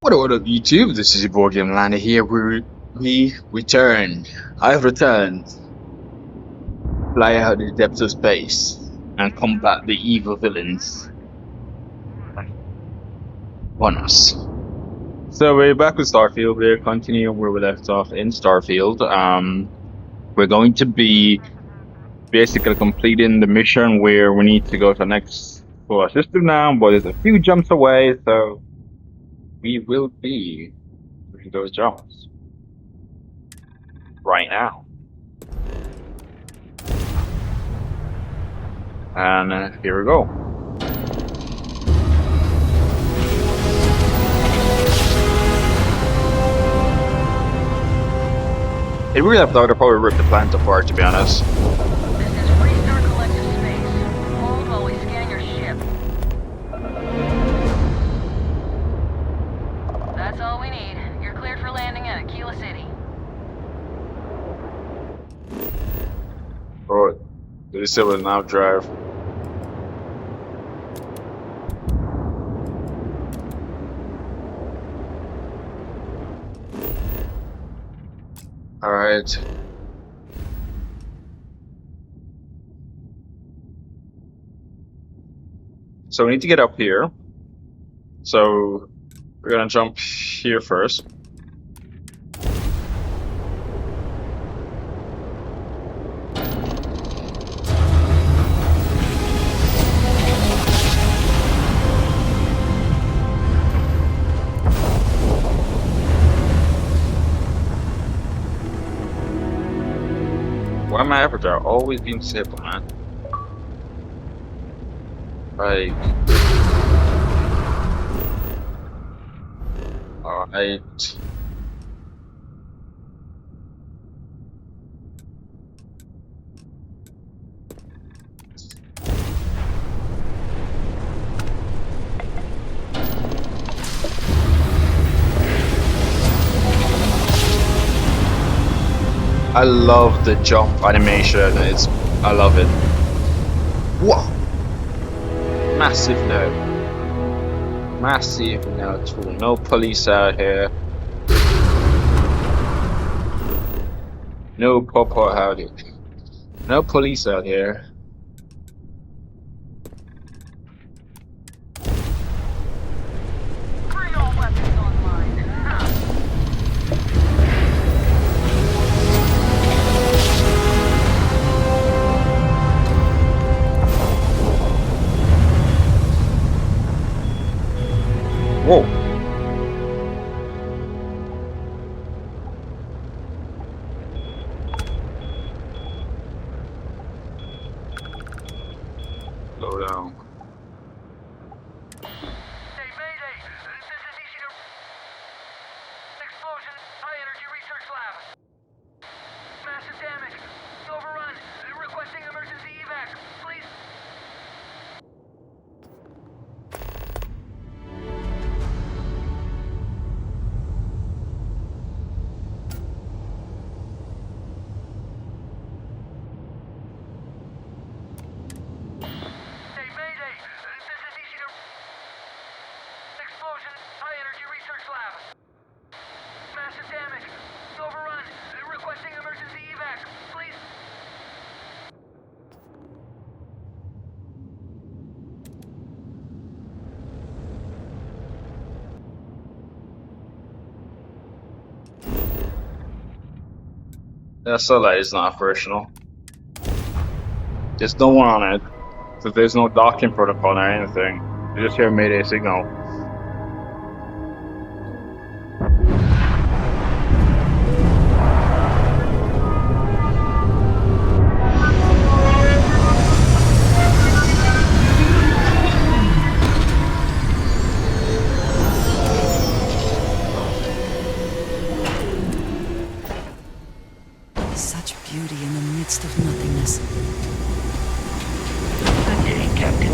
What up, YouTube? This is your boy Gamelander here. We returned. I've returned. Fly out in the depths of space and combat the evil villains on us. So we're back with Starfield. We're continuing where we left off in Starfield. We're going to be basically completing the mission where we need to go to the next solar system now, but it's a few jumps away, so we will be doing those jumps right now. And here we go. If we left out, I'd probably rip the plant apart, to be honest. This is Restart Collective Space. Hold while we scan your ship. That's all we need. You're cleared for landing at Aquila City. Oh, they still with nav drive. Alright. So we need to get up here. So we're gonna jump here first. Why am my avatar always being simple, man? Right. Alright. I love the jump animation. I love it. Whoa! Massive no. Massive no tool. No police out here. No papa out here. No police out here. Bring all weapons online. Whoa! Slow down. Hey, Mayday! This is easy to... Explosion, high energy research lab. Massive damage. Overrun. Requesting emergency evac. Please. Hey, Mayday! This is easy to... Explosion, high energy research lab. Massive damage. Overrun. Requesting emergency evac. Please. That satellite is not operational. There's no one on it. So there's no docking protocol or anything. You just hear a Mayday signal. Such beauty in the midst of nothingness. Good day, Captain.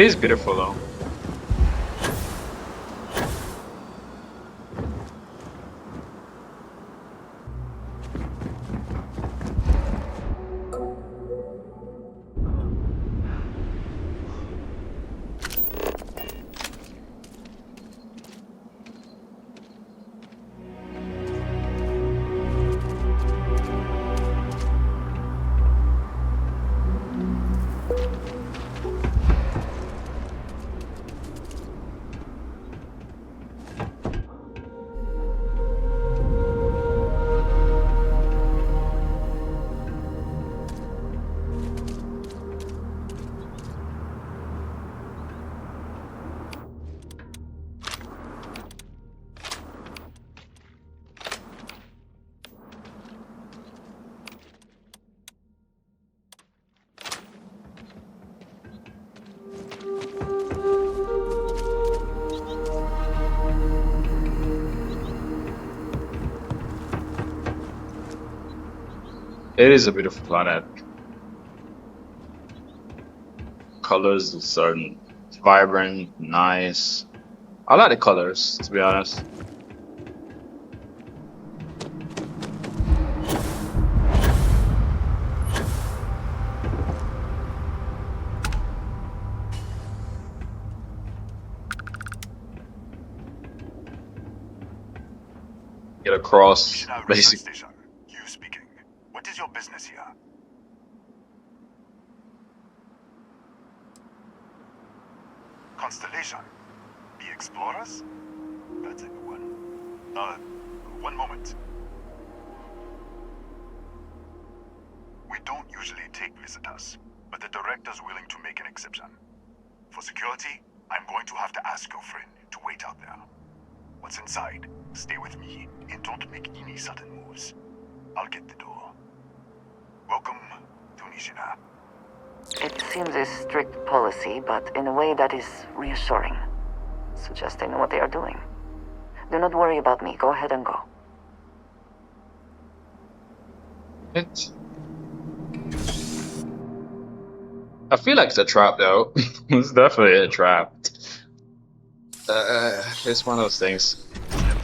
It is beautiful though. It is a beautiful planet. Colors are vibrant, nice. I like the colors, to be honest. Get across, basically. Station. You speaking. What is your business here? Constellation. The Explorers? That's a good one. One moment. We don't usually take visitors, but the director's willing to make an exception. For security, I'm going to have to ask your friend to wait out there. What's inside? Stay with me, and don't make any sudden moves. I'll get the door. Welcome to Nishina. It seems a strict policy, but in a way that is reassuring. Suggests they know what they are doing. Do not worry about me. Go ahead and go. I feel like it's a trap, though. It's definitely a trap. It's one of those things.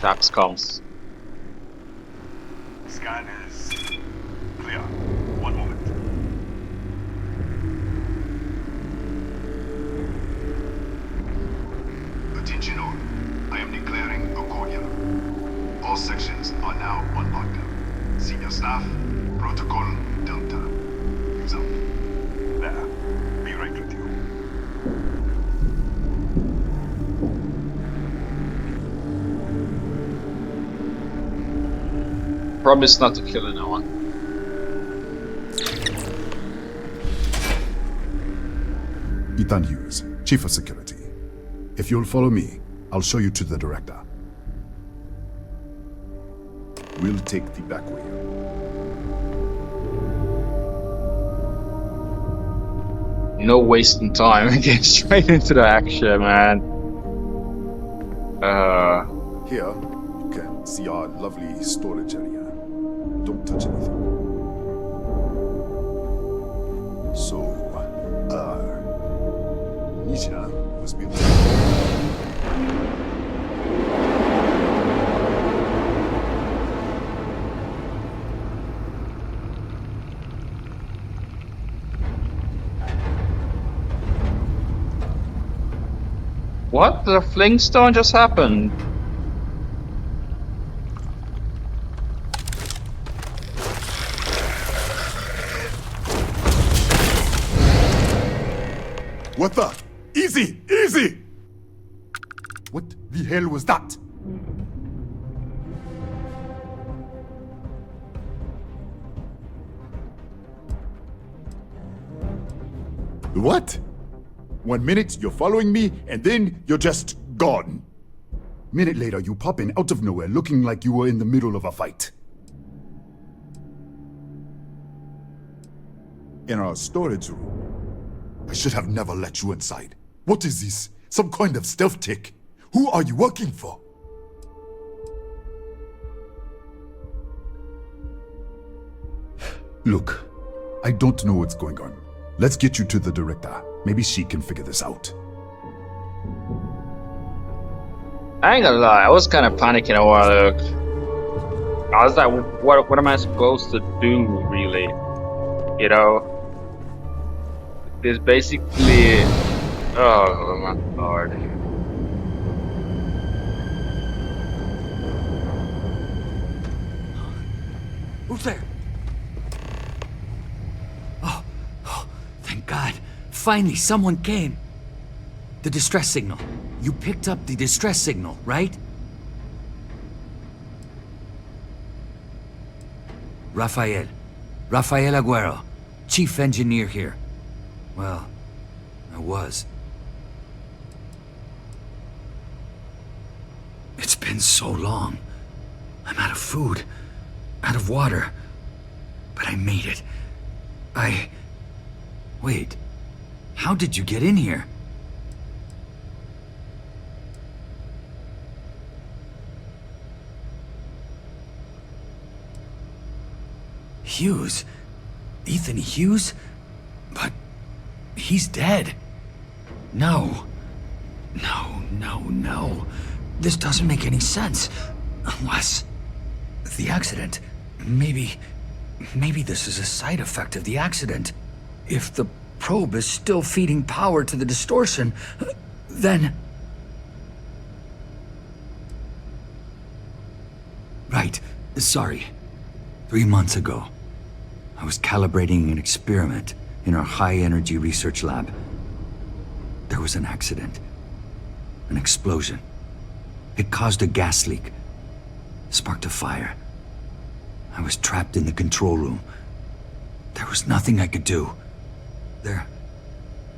Traps comes. Scan is clear. One moment. Attention all. I am declaring a cordial. All sections are now on lockdown. Senior staff, protocol Delta. Use up. There. Be right with you. Promise not to kill anyone. Ethan Hughes, Chief of Security. If you'll follow me, I'll show you to the director. We'll take the back way. No wasting time. Get straight into the action, man. Here, you can see our lovely storage area. Don't touch anything. So, Nishina was built. What? The flingstone just happened? What the? Easy! Easy! What the hell was that? What? 1 minute you're following me, and then you're just gone. Minute later, you pop in out of nowhere looking like you were in the middle of a fight. In our storage room. I should have never let you inside. What is this? Some kind of stealth tick? Who are you working for? Look, I don't know what's going on. Let's get you to the director. Maybe she can figure this out. I ain't gonna lie, I was kind of panicking a while ago. I was like, what am I supposed to do, really? You know, there's basically, oh my lord. Who's there? Oh, thank God. Finally, someone came. The distress signal. You picked up the distress signal, right? Rafael Aguero, chief engineer here. Well, I was. It's been so long. I'm out of food, out of water. But I made it. Wait. How did you get in here? Hughes? Ethan Hughes? But he's dead. No. No. This doesn't make any sense. Unless the accident. Maybe this is a side effect of the accident. If the probe is still feeding power to the distortion, then... Right. Sorry. 3 months ago, I was calibrating an experiment in our high-energy research lab. There was an accident. An explosion. It caused a gas leak. Sparked a fire. I was trapped in the control room. There was nothing I could do.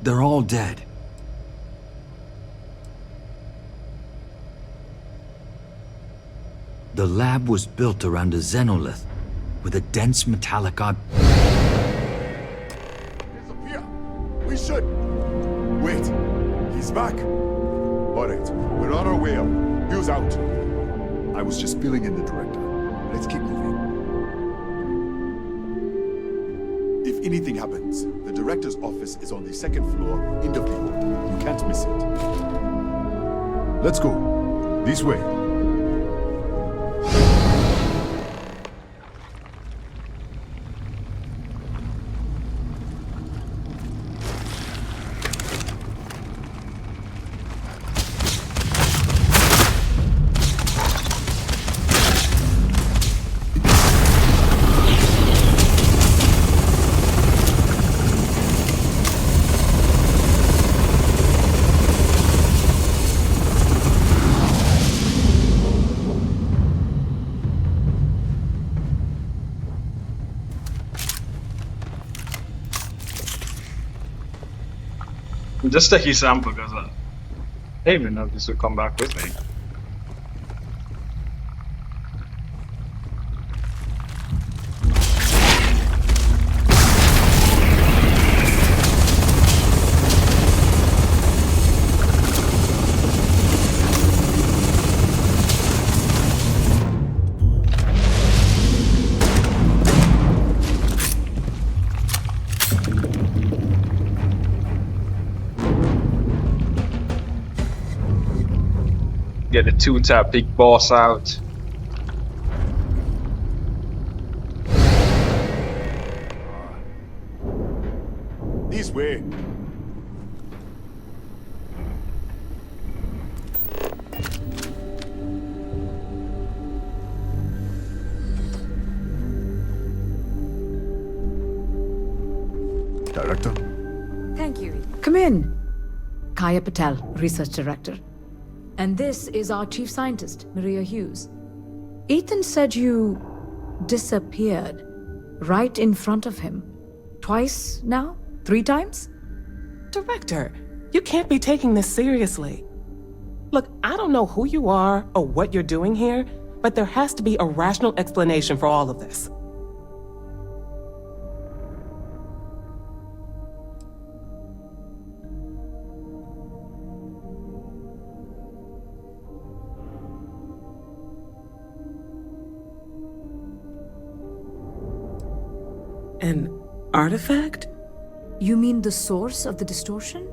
They're all dead. The lab was built around a xenolith with a dense metallic Disappear! We should! Wait, he's back! Alright, we're on our way up. Hughes out. I was just filling in the director. Let's keep moving. If anything happens, the director's office is on the second floor, end of the hall. You can't miss it. Let's go. This way. Just take your sample because I didn't even know this would come back with me. Get the two-tap big boss out. This way. Director? Thank you. Come in. Kaya Patel, Research Director. And this is our Chief Scientist, Maria Hughes. Ethan said you disappeared right in front of him. Twice now? 3 times? Director, you can't be taking this seriously. Look, I don't know who you are or what you're doing here, but there has to be a rational explanation for all of this. An artifact? You mean the source of the distortion?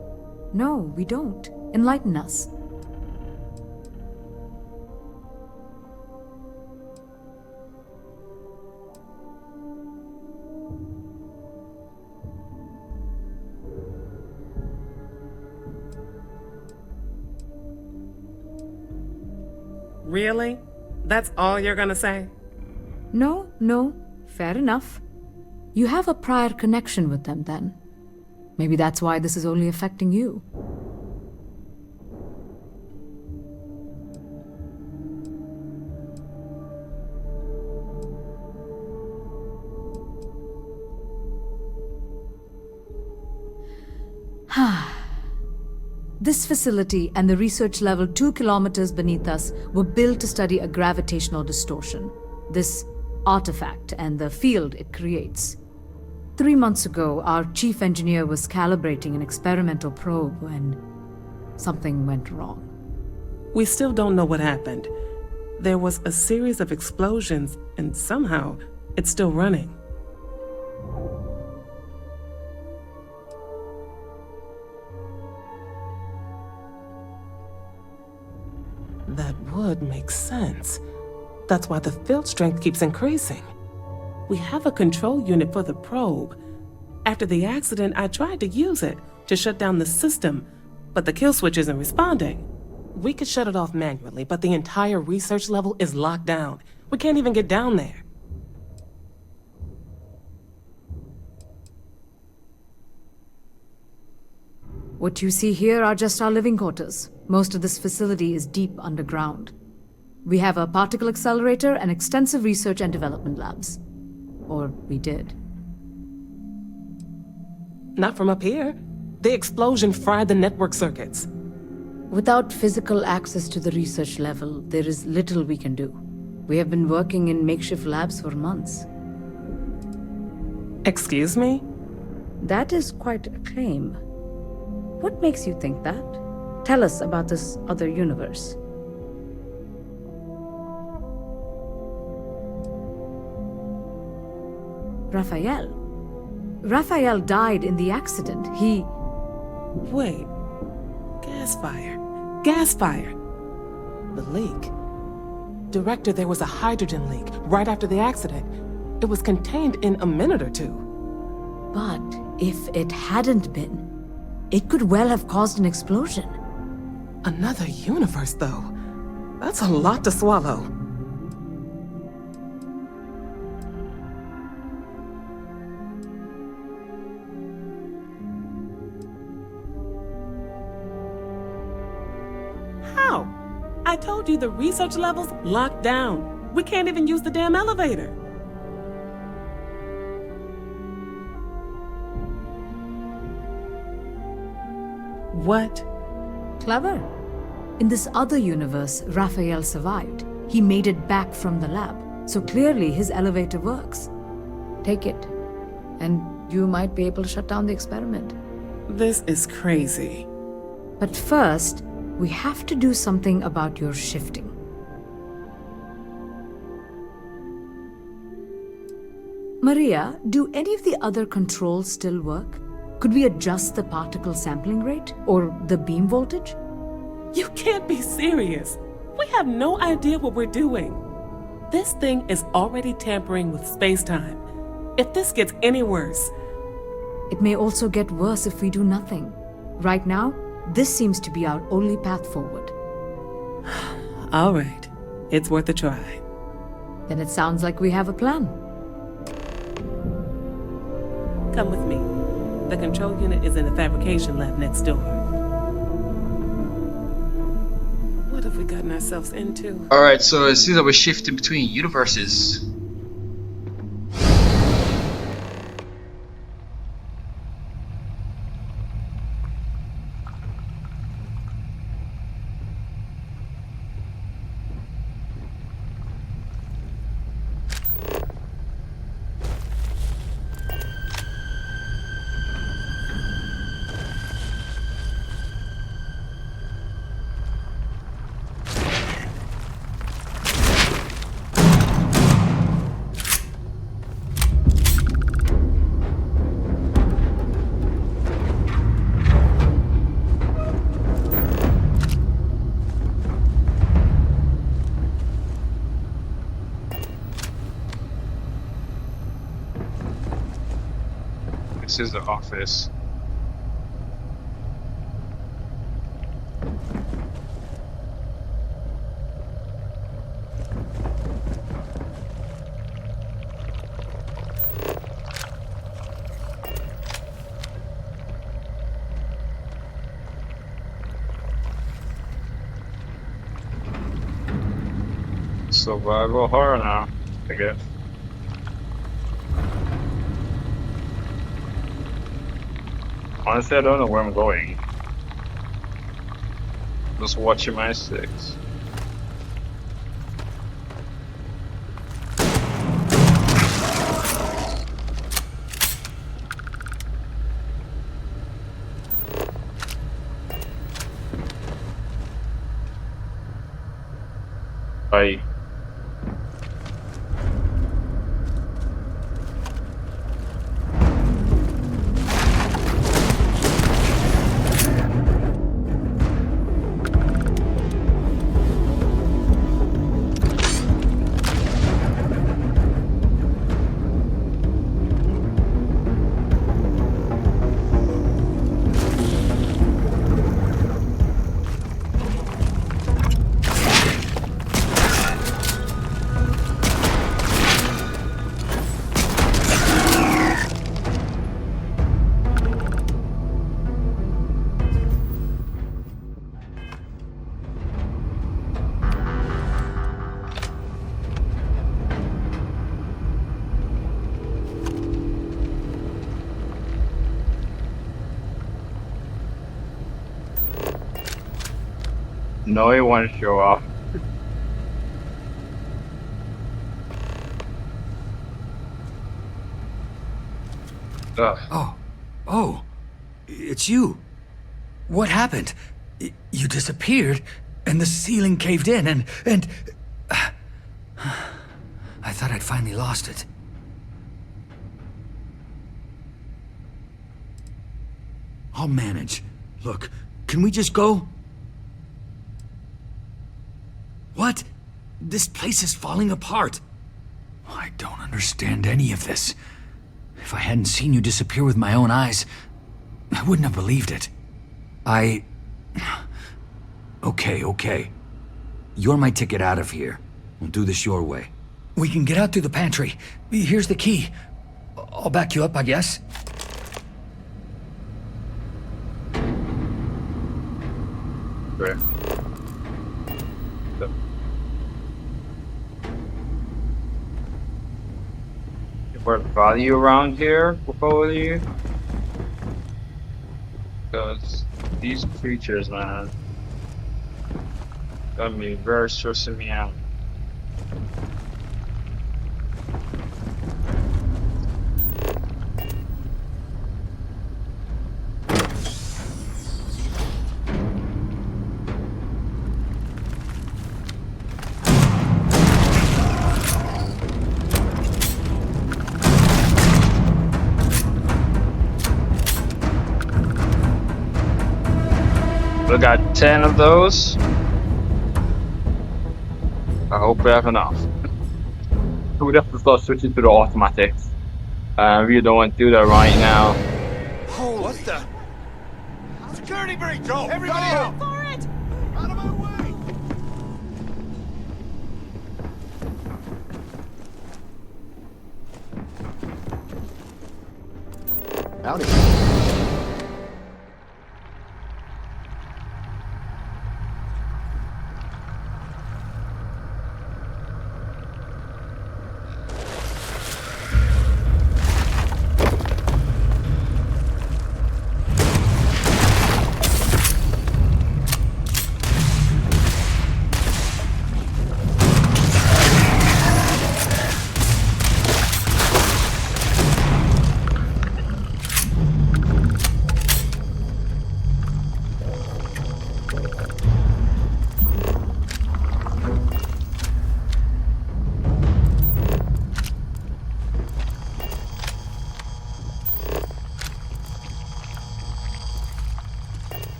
No, we don't. Enlighten us. Really? That's all you're gonna say? No, fair enough. You have a prior connection with them then. Maybe that's why this is only affecting you. This facility and the research level 2 kilometers beneath us were built to study a gravitational distortion, this artifact and the field it creates. 3 months ago, our chief engineer was calibrating an experimental probe when something went wrong. We still don't know what happened. There was a series of explosions, and somehow it's still running. That would make sense. That's why the field strength keeps increasing. We have a control unit for the probe. After the accident, I tried to use it to shut down the system, but the kill switch isn't responding. We could shut it off manually, but the entire research level is locked down. We can't even get down there. What you see here are just our living quarters. Most of this facility is deep underground. We have a particle accelerator and extensive research and development labs. Or we did. Not from up here. The explosion fried the network circuits. Without physical access to the research level, there is little we can do. We have been working in makeshift labs for months. Excuse me? That is quite a claim. What makes you think that? Tell us about this other universe. Raphael. Raphael died in the accident. He... Wait. Gas fire. Gas fire. The leak. Director, there was a hydrogen leak right after the accident. It was contained in a minute or two. But if it hadn't been, it could well have caused an explosion. Another universe, though. That's a lot to swallow. How? I told you the research level's locked down. We can't even use the damn elevator. What? Clever. In this other universe, Raphael survived. He made it back from the lab, so clearly his elevator works. Take it, and you might be able to shut down the experiment. This is crazy. But first, we have to do something about your shifting. Maria, do any of the other controls still work? Could we adjust the particle sampling rate or the beam voltage? You can't be serious. We have no idea what we're doing. This thing is already tampering with space-time. If this gets any worse... It may also get worse if we do nothing. Right now, this seems to be our only path forward. All right. It's worth a try. Then it sounds like we have a plan. Come with me. The control unit is in the fabrication lab next door. What have we gotten ourselves into? Alright, so it seems that we're shifting between universes. This is the office. survival horror now, I guess. Honestly, I don't know where I'm going. Just watching my six. Bye. No, he won't show off. Ugh. Oh, it's you. What happened? You disappeared, and the ceiling caved in, and I thought I'd finally lost it. I'll manage. Look, can we just go? What? This place is falling apart. I don't understand any of this. If I hadn't seen you disappear with my own eyes, I wouldn't have believed it. Okay. You're my ticket out of here. We'll do this your way. We can get out through the pantry. Here's the key. I'll back you up, I guess. Where? For value around here before you, because these creatures, man, gonna be very stressing me out. We got 10 of those. I hope we have enough. We'd have to start switching to the automatics. I really don't want to do that right now. Oh, what the? Security breach! Go! Everybody out! For it! Out of my way! Howdy.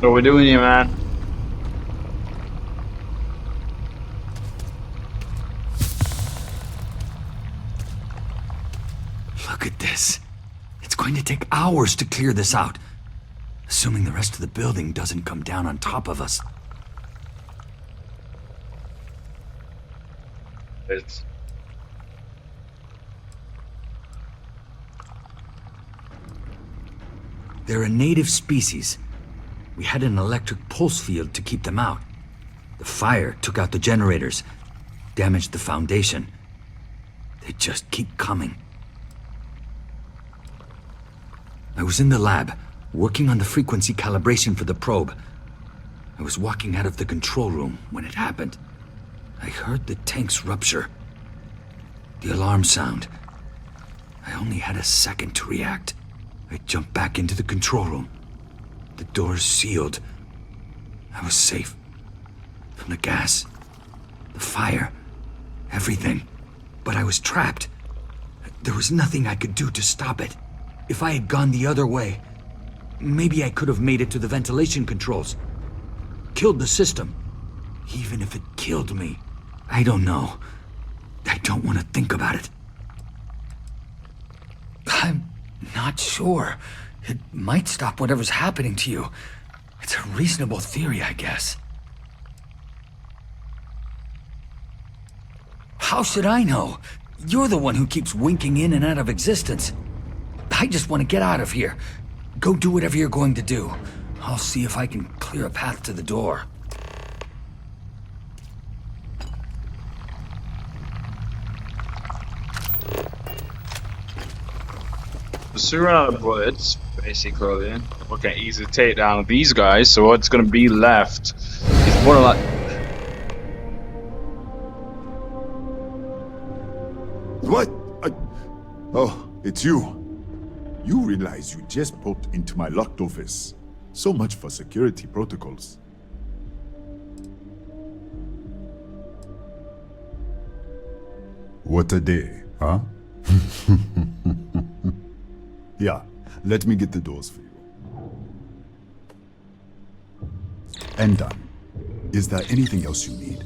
What we're doing here, man? Look at this. It's going to take hours to clear this out. Assuming the rest of the building doesn't come down on top of us. It's They're a native species. We had an electric pulse field to keep them out. The fire took out the generators, damaged the foundation. They just keep coming. I was in the lab, working on the frequency calibration for the probe. I was walking out of the control room when it happened. I heard the tanks rupture. The alarm sound. I only had a second to react. I jumped back into the control room. The doors sealed. I was safe. From the gas, the fire, everything. But I was trapped. There was nothing I could do to stop it. If I had gone the other way, maybe I could have made it to the ventilation controls. Killed the system. Even if it killed me. I don't know. I don't want to think about it. I'm not sure. It might stop whatever's happening to you. It's a reasonable theory, I guess. How should I know? You're the one who keeps winking in and out of existence. I just want to get out of here. Go do whatever you're going to do. I'll see if I can clear a path to the door. So we run out of bullets, basically. We can easily take down these guys, so what's gonna be left is more like... What? Oh, it's you. You realize you just popped into my locked office. So much for security protocols. What a day, huh? Yeah, let me get the doors for you. And done. Is there anything else you need?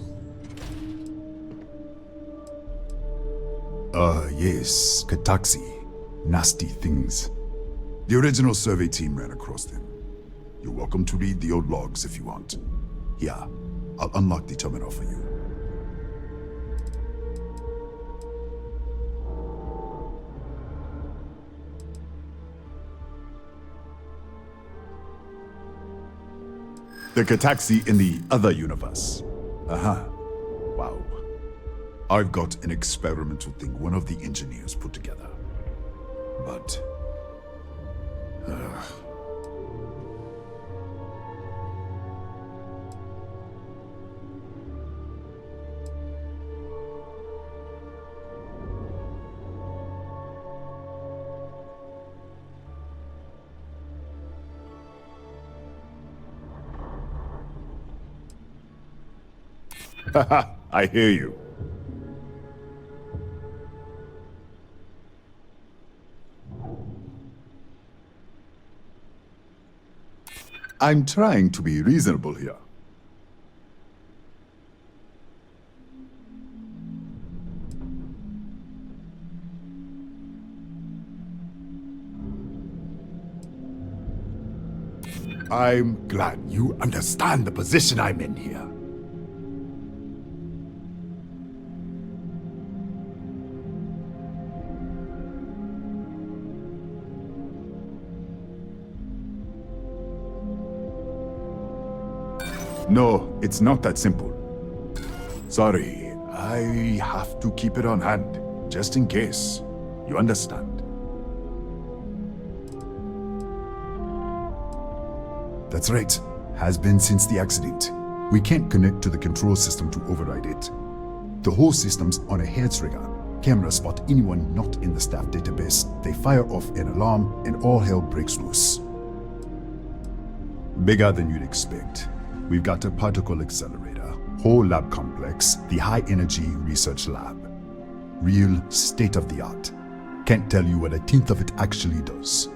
Yes, Kataxi. Nasty things. The original survey team ran across them. You're welcome to read the old logs if you want. Here, I'll unlock the terminal for you. The Kataxi in the other universe. Wow. I've got an experimental thing one of the engineers put together. But... I hear you. I'm trying to be reasonable here. I'm glad you understand the position I'm in here. No, it's not that simple. Sorry, I have to keep it on hand, just in case. You understand? That's right. Has been since the accident. We can't connect to the control system to override it. The whole system's on a hair trigger. Cameras spot anyone not in the staff database. They fire off an alarm and all hell breaks loose. Bigger than you'd expect. We've got a particle accelerator, whole lab complex, the high energy research lab. Real state of the art. Can't tell you what a tenth of it actually does.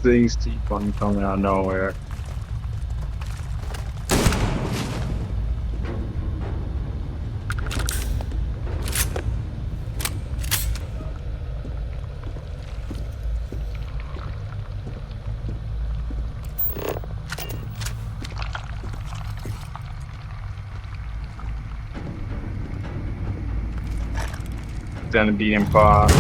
things keep on coming out of nowhere. Then a beating path.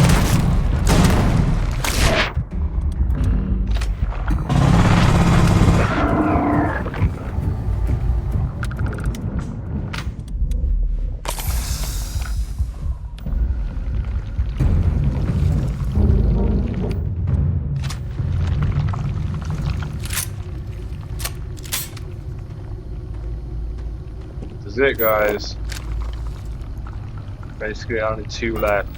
This is it, guys. Basically, only 2 left.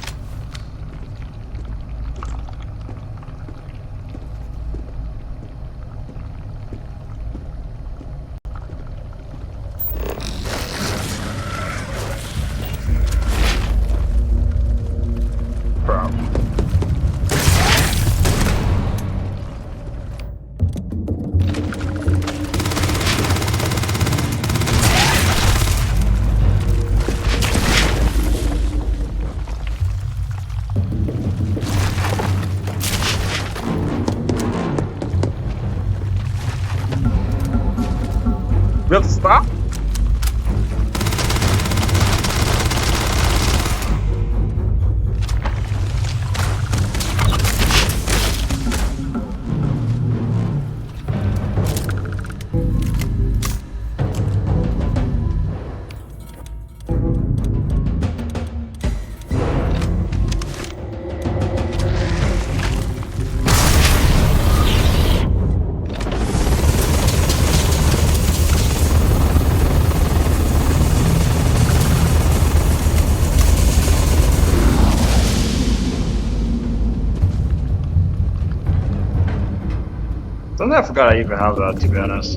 We have to stop? I forgot I even have that, to be honest.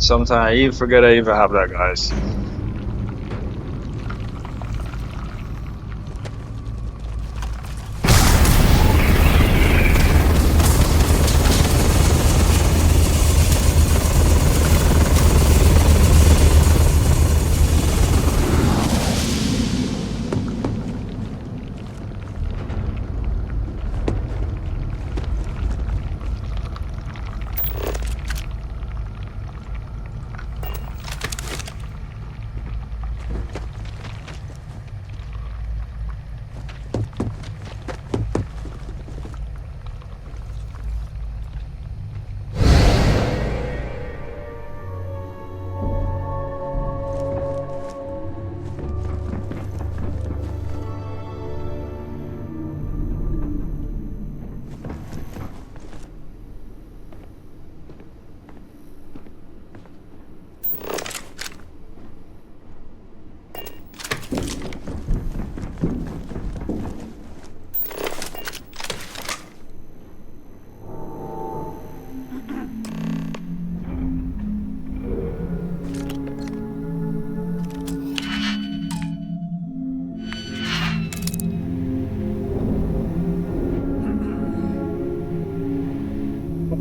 Sometimes I even forget I even have that, guys.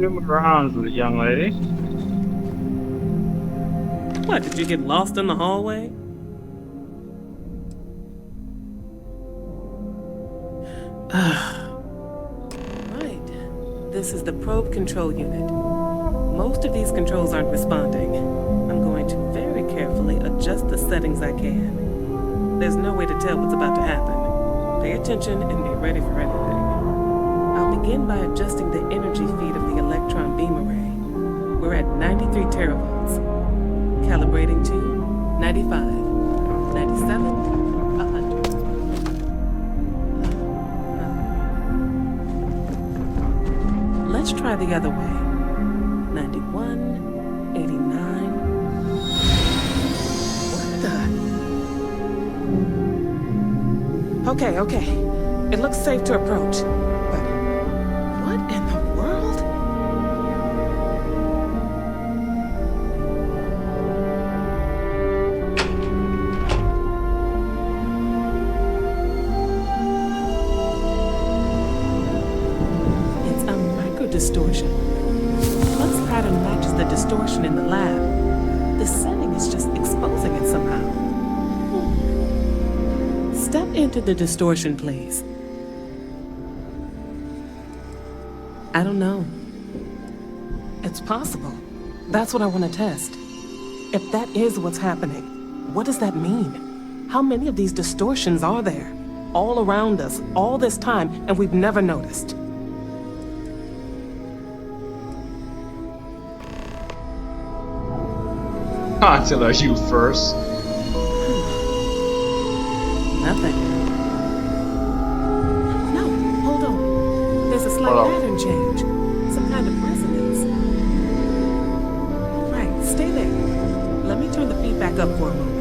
Move around, young lady. What, did you get lost in the hallway? Right. This is the probe control unit. Most of these controls aren't responding. I'm going to very carefully adjust the settings I can. There's no way to tell what's about to happen. Pay attention and be ready for anything. I'll begin by adjusting the energy feed of the electron beam array. We're at 93 teravolts. Calibrating to 95, 97, 100. Let's try the other way. 91, 89. What the? Okay. It looks safe to approach. But what in the world? distortion. Flux pattern matches the distortion in the lab. The setting is just exposing it somehow. Step into the distortion, please. I don't know. It's possible. That's what I want to test. If that is what's happening, what does that mean? How many of these distortions are there? All around us, all this time, and we've never noticed. Until you first. Nothing. No, hold on. There's a slight pattern change. Some kind of resonance. Right, stay there. Let me turn the feedback up for a moment.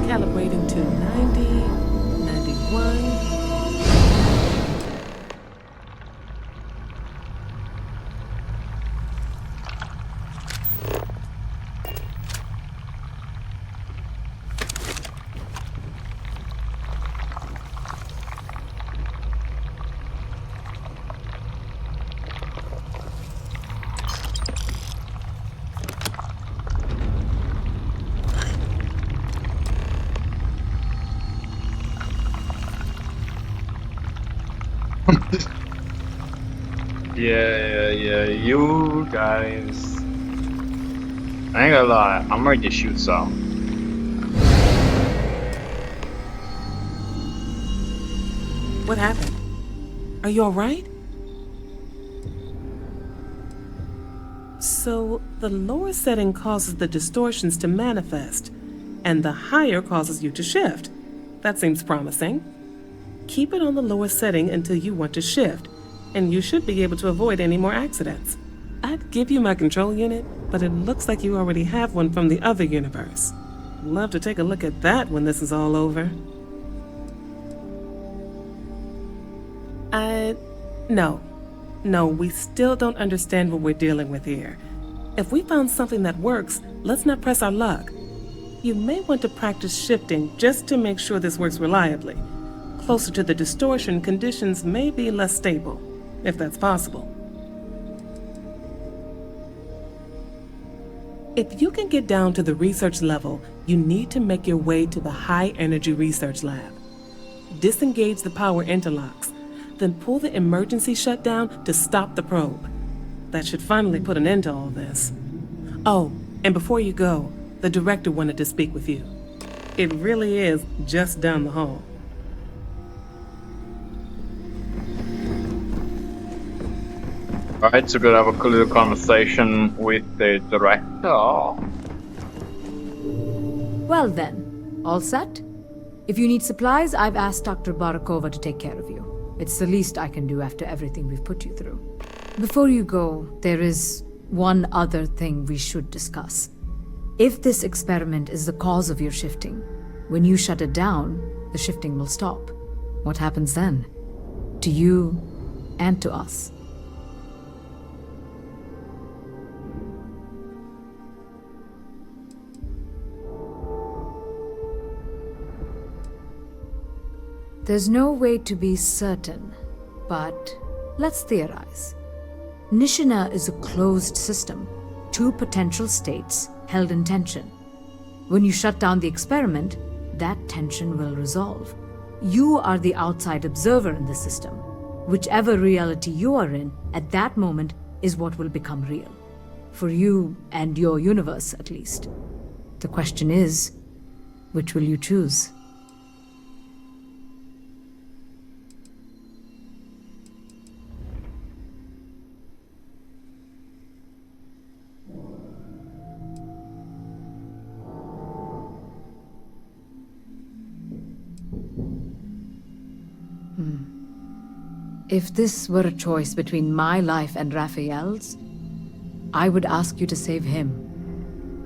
Calibrating to 90, 91. Yeah, you guys. I ain't gonna lie, I'm ready to shoot some. What happened? Are you alright? So, the lower setting causes the distortions to manifest, and the higher causes you to shift. That seems promising. Keep it on the lower setting until you want to shift, and you should be able to avoid any more accidents. I'd give you my control unit, but it looks like you already have one from the other universe. Love to take a look at that when this is all over. No, we still don't understand what we're dealing with here. If we found something that works, let's not press our luck. You may want to practice shifting just to make sure this works reliably. Closer to the distortion, conditions may be less stable, if that's possible. If you can get down to the research level, you need to make your way to the High Energy Research Lab. Disengage the power interlocks, then pull the emergency shutdown to stop the probe. That should finally put an end to all this. Oh, and before you go, the director wanted to speak with you. It really is just down the hall. Alright, so we're gonna have a little conversation with the director. Well then, all set? If you need supplies, I've asked Dr. Barakova to take care of you. It's the least I can do after everything we've put you through. Before you go, there is one other thing we should discuss. If this experiment is the cause of your shifting, when you shut it down, the shifting will stop. What happens then? To you and to us. There's no way to be certain, but let's theorize. Nishina is a closed system, two potential states held in tension. When you shut down the experiment, that tension will resolve. You are the outside observer in the system. Whichever reality you are in at that moment is what will become real. For you and your universe, at least. The question is, which will you choose? If this were a choice between my life and Raphael's, I would ask you to save him.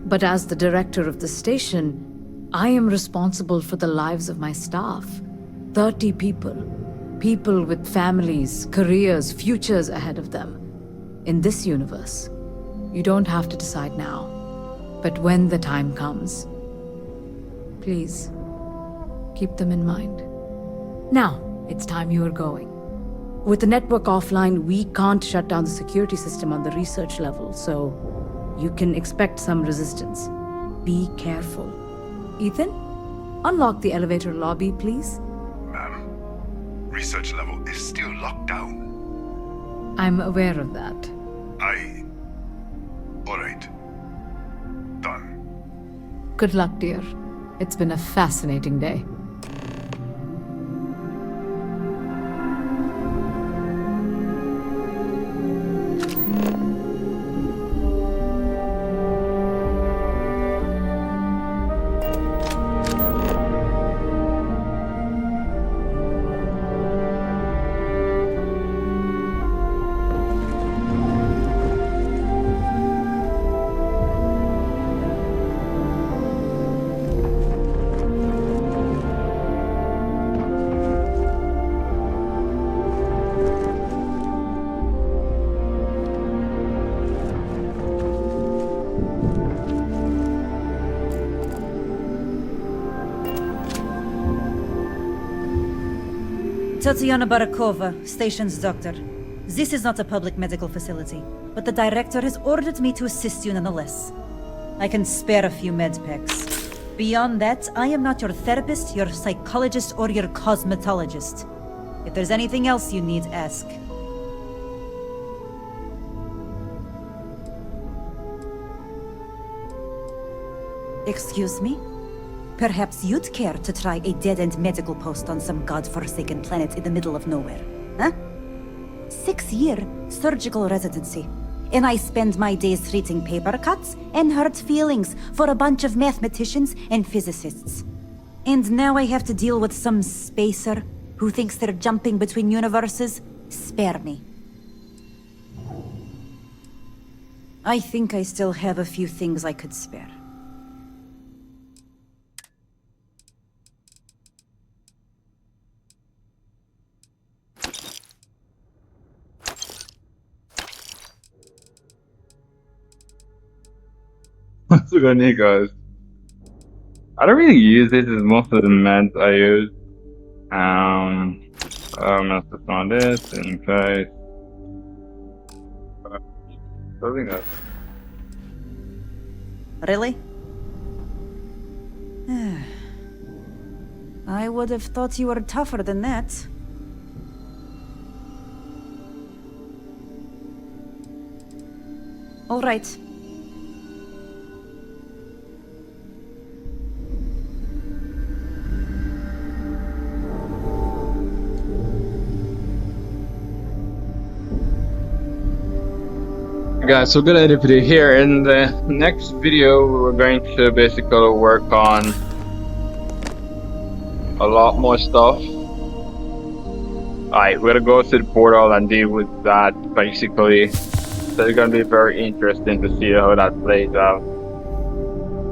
But as the director of the station, I am responsible for the lives of my staff. 30 people. People with families, careers, futures ahead of them. In this universe, you don't have to decide now. But when the time comes, please, keep them in mind. Now, it's time you are going. With the network offline, we can't shut down the security system on the research level, so you can expect some resistance. Be careful. Ethan, unlock the elevator lobby, please. Ma'am, research level is still locked down. I'm aware of that. Alright. Done. Good luck, dear. It's been a fascinating day. Tatiana Barakova, station's doctor. This is not a public medical facility, but the director has ordered me to assist you nonetheless. I can spare a few med packs. Beyond that, I am not your therapist, your psychologist, or your cosmetologist. If there's anything else you need, ask. Excuse me? Perhaps you'd care to try a dead-end medical post on some godforsaken planet in the middle of nowhere, huh? 6-year surgical residency. And I spend my days treating paper cuts and hurt feelings for a bunch of mathematicians and physicists. And now I have to deal with some spacer who thinks they're jumping between universes? Spare me. I think I still have a few things I could spare. What's going on, guys? I don't really use this as most of the meds I use. Let's just on this in case. I think that's Really? I would have thought you were tougher than that. All right. guys, so good at the video here. In the next video, we're going to basically work on a lot more stuff. Alright, we're gonna go to the portal and deal with that basically. So it's gonna be very interesting to see how that plays out.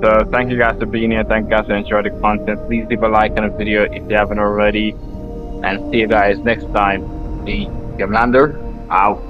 So thank you guys for being here. Thank you guys for enjoying the content. Please leave a like on the video if you haven't already. And see you guys next time. The Gamelander out.